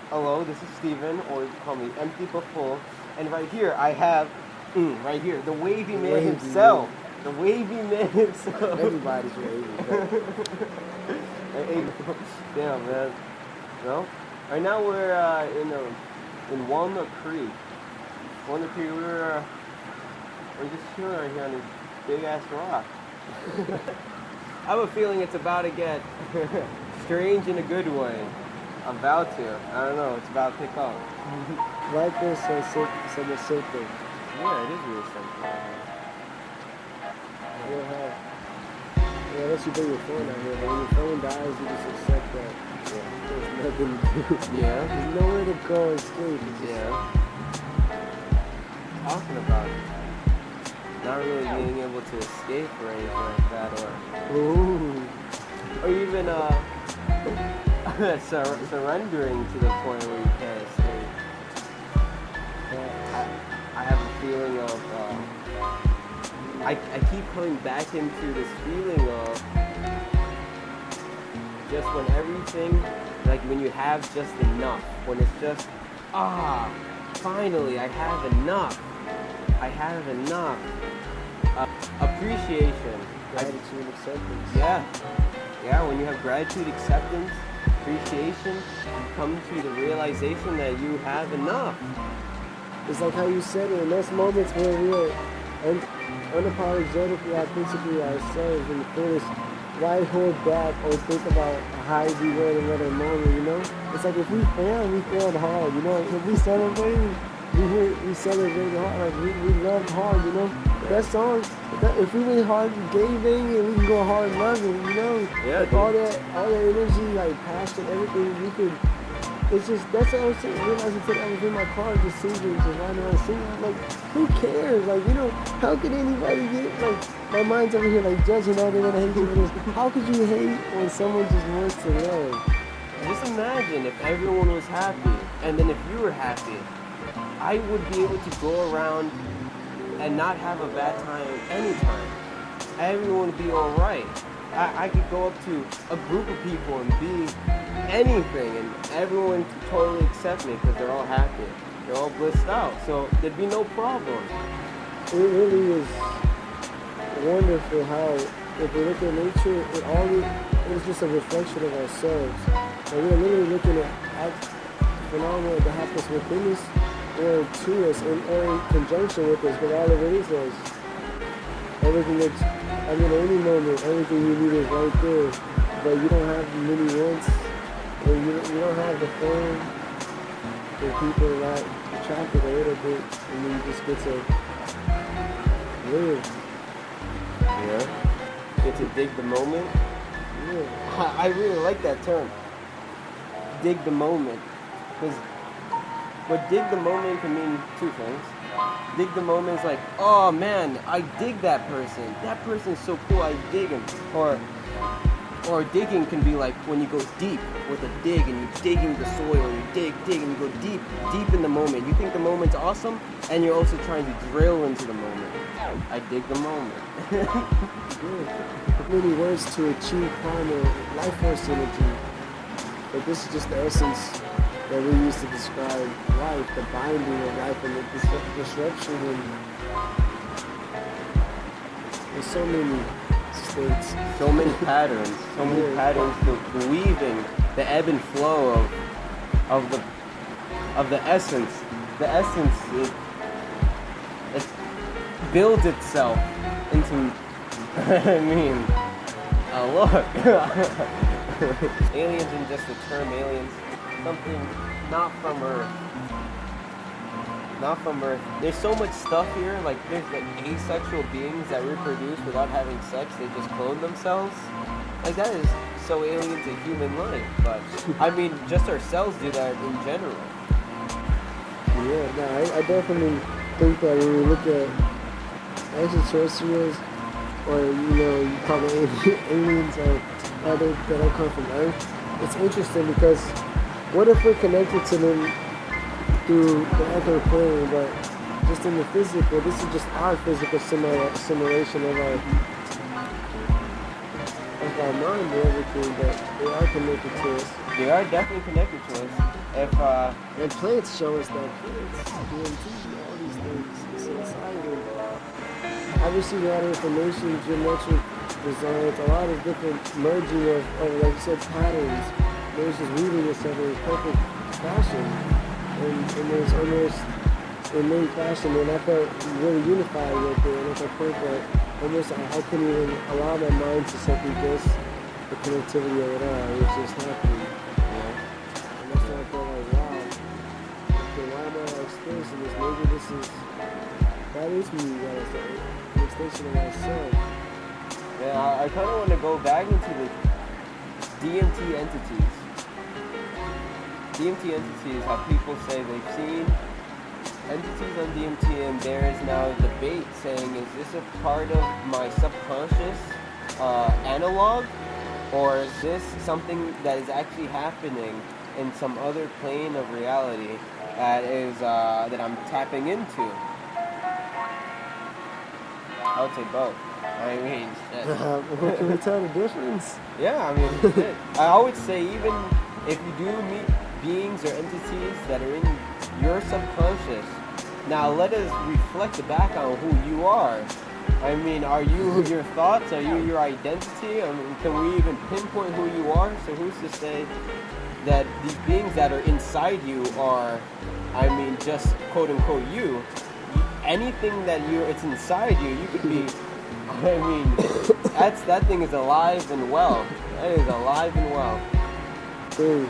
Hello, this is Steven, or you can call me Empty But Full. And right here, I have, right here, the Wavy Man Wavy himself. The Wavy Man himself. Everybody's wavy. Hey, damn, man. No? Right now we're in Walnut Creek. Walnut Creek, we're just chilling right here on this big-ass rock. I have a feeling it's about to get strange in a good way. I'm about to. I don't know. It's about to pick up. Like this, so much simple. Yeah, it is really simple. You don't have. Yeah, unless you bring your phone out here, but when your phone dies, you just accept that. Yeah, there's nothing to do. Yeah. There's nowhere to go and escape. Yeah. Talking about it. Not really being able to escape or anything like that, or even surrendering to the point where you can't escape. I have a feeling of I keep coming back into this feeling of just when everything, like when you have just enough, when it's just finally I have enough. Appreciation. Gratitude, acceptance. Yeah, when you have gratitude, acceptance, appreciation, you come to the realization that you have enough. It's like how you said it, in those moments where we are unapologetically, authentically ourselves and foolish, why hold back or think about how we were in another moment, you know? It's like if we failed hard, you know? If we celebrated, we celebrated hard, like we loved hard, you know? That song, if we went hard giving and we can go hard loving, you know? Yeah, like all that energy, like passion, everything, we could. It's just, that's what I was saying. I realized today I was in my car just singing, just riding around singing. I'm like, who cares? Like, you know, how could anybody get, like, my mind's over here, like, judging, oh, they're gonna hate you for this. How could you hate when someone just wants to love? Just imagine if everyone was happy, and then if you were happy, I would be able to go around and not have a bad time anytime. Everyone would be alright. I could go up to a group of people and be anything, and everyone could totally accept me because they're all happy. They're all blissed out, so there'd be no problem. It really is wonderful how, if we look at nature, it is just a reflection of ourselves. And we're literally looking at phenomena that happens within us or to us, or in conjunction with us, but all of it is us. Everything that's, I mean, at any moment, everything you need is right there, but you don't have many wants, and you don't have the phone, and people like traffic a little bit, and then you just get to live. Yeah. Get to dig the moment. Yeah. I really like that term. Dig the moment. Because what dig the moment can mean two things. Dig the moment is like, oh man, I dig that person. That person's so cool, I dig him. Or digging can be like when you go deep with a dig and you're digging the soil and you dig and you go deep in the moment. You think the moment's awesome and you're also trying to drill into the moment. I dig the moment. Many words to achieve primal life force energy, but this is just the essence that we use to describe life, the binding of life and the disruption, and there's so many states. So many patterns, the weaving, the ebb and flow of the essence. The essence, it builds itself into, I mean, look. Aliens isn't just the term aliens. Something not from Earth. There's so much stuff here, like there's like asexual beings that reproduce without having sex, they just clone themselves. Like that is so alien to human life, but I mean just our cells do that in general. Yeah, no, I definitely think that when we look at extraterrestrials, or you call them aliens or other that don't come from Earth, it's interesting because what if we're connected to them through the other plane, but just in the physical, this is just our physical simulation of our mind and everything, but they are connected to us. They are definitely connected to us. And plants show us that plants, DMT, all these things, it's inside of obviously a lot of information, geometric designs, a lot of different merging of like you said, patterns. There's just weaving yourself in perfect fashion. And there's almost innate fashion, and I felt really unified with it. And at that point that almost I couldn't even allow my mind to second guess the connectivity of it all. It was just happening. And that's why I felt like, wow, okay, why am I experiencing this? Maybe that is me, guys, an extension of myself. Yeah, I kind of want to go back into the DMT entities. DMT entities, how people say they've seen entities on DMT, and there is now a debate saying, is this a part of my subconscious analog, or is this something that is actually happening in some other plane of reality that I'm tapping into? I would say both. I mean, What can we tell the difference? yeah, I mean, I always say, even if you do meet beings or entities that are in your subconscious, now let us reflect back on who you are. I mean, are you your thoughts? Are you your identity? I mean, can we even pinpoint who you are? So who's to say that these beings that are inside you are, I mean, just quote unquote you? Anything that it's inside you, you could be, I mean, that thing is alive and well. That is alive and well. Dude,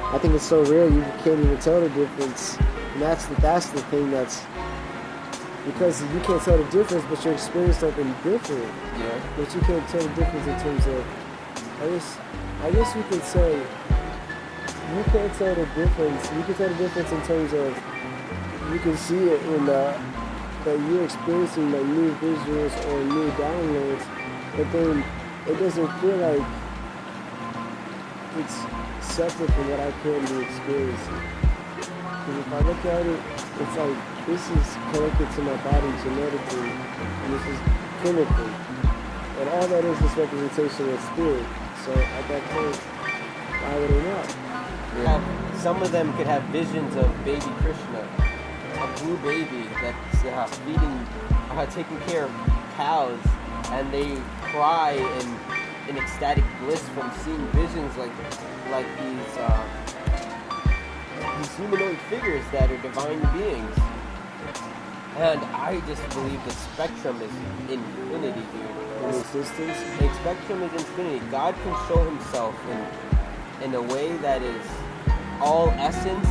I think it's so real you can't even tell the difference. And that's the thing that's, because you can't tell the difference, but you're experiencing something different. Yeah. But you can't tell the difference in terms of, I guess you could say, you can't tell the difference. You can tell the difference in terms of, you can see it in that you're experiencing like new visuals or new downloads, but then it doesn't feel like it's separate from what I currently experiencing. Because if I look at it, it's like this is connected to my body genetically, and this is chemically, and all that is representation of spirit. So at that point, why would it not? Yeah. Some of them could have visions of baby Krishna, a blue baby that's feeding, taking care of cows, and they cry in ecstatic bliss from seeing visions like these humanoid figures that are divine beings. And I just believe the spectrum is infinity, dude. Existence? The spectrum is infinity. God can show himself in a way that is all essence,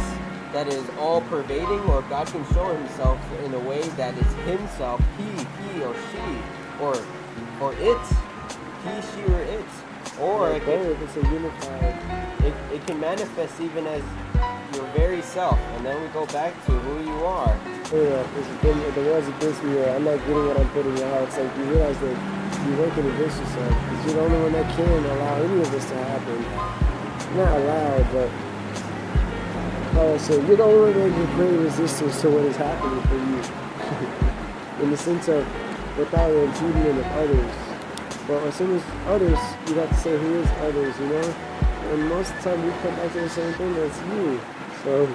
that is all pervading, or God can show himself in a way that is himself, he or she, or it, he, she, or it. Or it's a unified. It can manifest even as your very self, and then we go back to who you are. Yeah, the words against me, I'm not getting what I'm putting out. It's like you realize that you're working against yourself, because you're the only one that can allow any of this to happen. Not allow, but you're the only one that can create resistance to what is happening for you. In the sense of without the impediment of others. But as soon as others, you have to say who is others, you know? And most of the time we come back to the same thing as you. So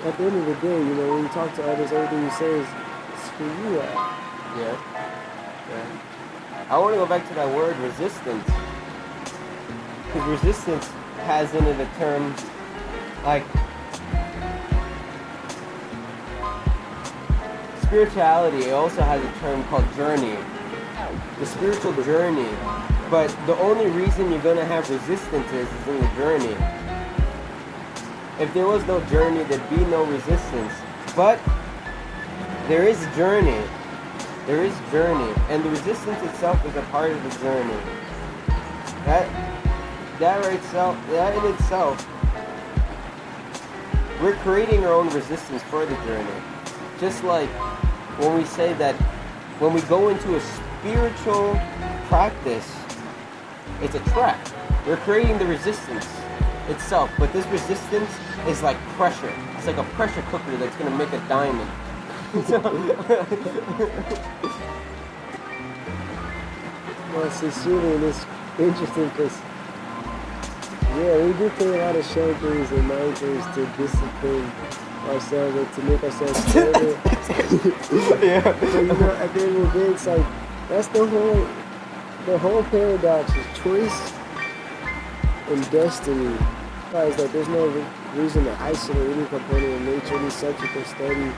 at the end of the day, you know, when you talk to others, everything you say is who you are. Yeah. I want to go back to that word resistance. Because resistance has in it a term like spirituality. It also has a term called journey. The spiritual journey. But the only reason you're going to have resistance is in the journey. If there was no journey, there'd be no resistance. But there is journey. There is journey. And the resistance itself is a part of the journey. That in itself, we're creating our own resistance for the journey. Just like when we say that when we go into a spiritual practice, it's a trap. We're creating the resistance itself, but this resistance is like pressure. It's like a pressure cooker that's going to make a diamond. Well, sincerely, in this interesting because, yeah, we do play a lot of shell games and mind games to discipline ourselves and to make ourselves better. Yeah. But you know, at the end of the day, it's like, that's the whole paradox is choice and destiny. Guys, that there's no reason to isolate any component of nature, any subject of study,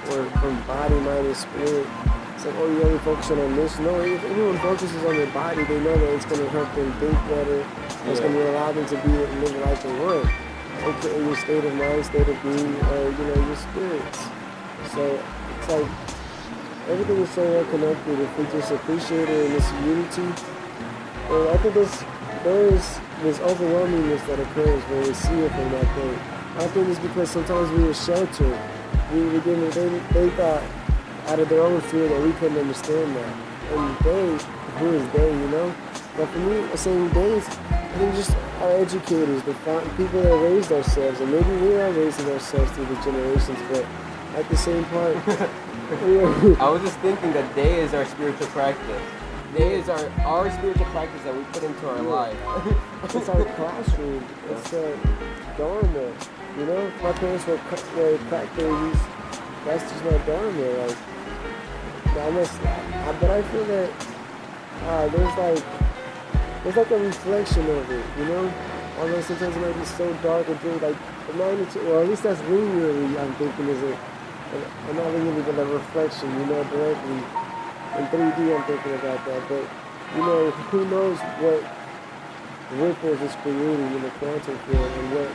or from body, mind, and spirit. It's like, oh, you're only focusing on this. No, if anyone focuses on their body, they know that it's going to help them think better. It's going to allow them to be and live the life they want. Okay, your state of mind, state of being, or, you know, your spirits. So it's like, everything is so well connected if we just appreciate it in this unity. And I think there is this overwhelmingness that occurs when we see it from that point. I think it's because sometimes we were sheltered. They thought out of their own fear that we couldn't understand that. And who is they, you know? But for me, I'm saying they just our educators, the people that raised ourselves, and maybe we are raising ourselves through the generations, but at the same part, I was just thinking that day is our spiritual practice. Day is our spiritual practice that we put into our life. It's our classroom. It's the dharma. You know, my parents were crack babies. That's just my dharma. Like, but I feel that there's like a reflection of it. You know, although sometimes it might be so dark and dreary, like the magnitude, or at least that's linearly. I'm thinking is it. I'm not linearly, but a reflection. You know, directly. In 3D, I'm thinking about that, but, you know, who knows what ripples it's creating in the quantum field and what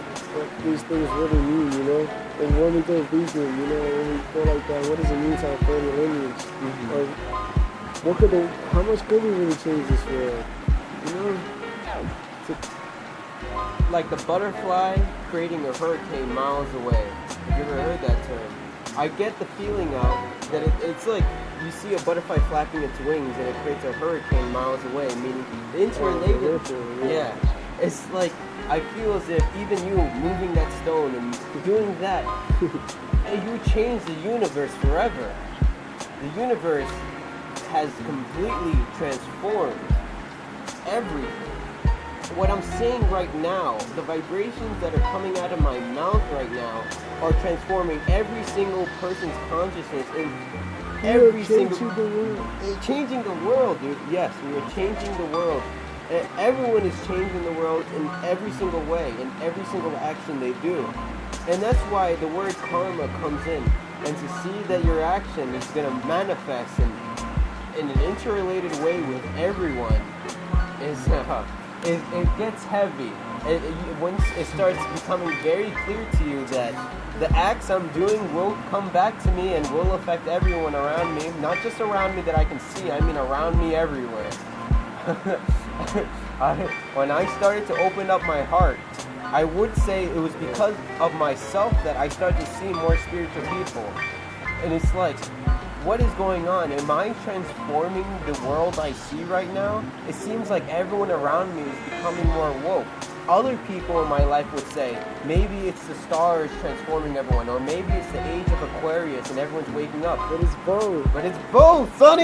these things really mean, you know? And when we go vegan, you know, when we go like that, what does it mean to our family lineage? Mm-hmm. Or how much could we really change this world? You know? Like the butterfly creating a hurricane miles away. Have you ever heard that term? I get the feeling of that it's like you see a butterfly flapping its wings and it creates a hurricane miles away, meaning interrelated. Yeah. It's like I feel as if even you moving that stone and doing that, you change the universe forever. The universe has completely transformed everything. What I'm saying right now, the vibrations that are coming out of my mouth right now are transforming every single person's consciousness in every single changing the world, dude. Yes, we are changing the world. And everyone is changing the world in every single way, in every single action they do. And that's why the word karma comes in. And to see that your action is going to manifest in an interrelated way with everyone is it gets heavy. Once it starts becoming very clear to you that the acts I'm doing will come back to me and will affect everyone around me, not just around me that I can see, I mean around me everywhere. When I started to open up my heart, I would say it was because of myself that I started to see more spiritual people. And it's like, what is going on? Am I transforming the world I see right now? It seems like everyone around me is becoming more woke. Other people in my life would say, maybe it's the stars transforming everyone, or maybe it's the age of Aquarius and everyone's waking up. But it's both. But it's both, Sonny!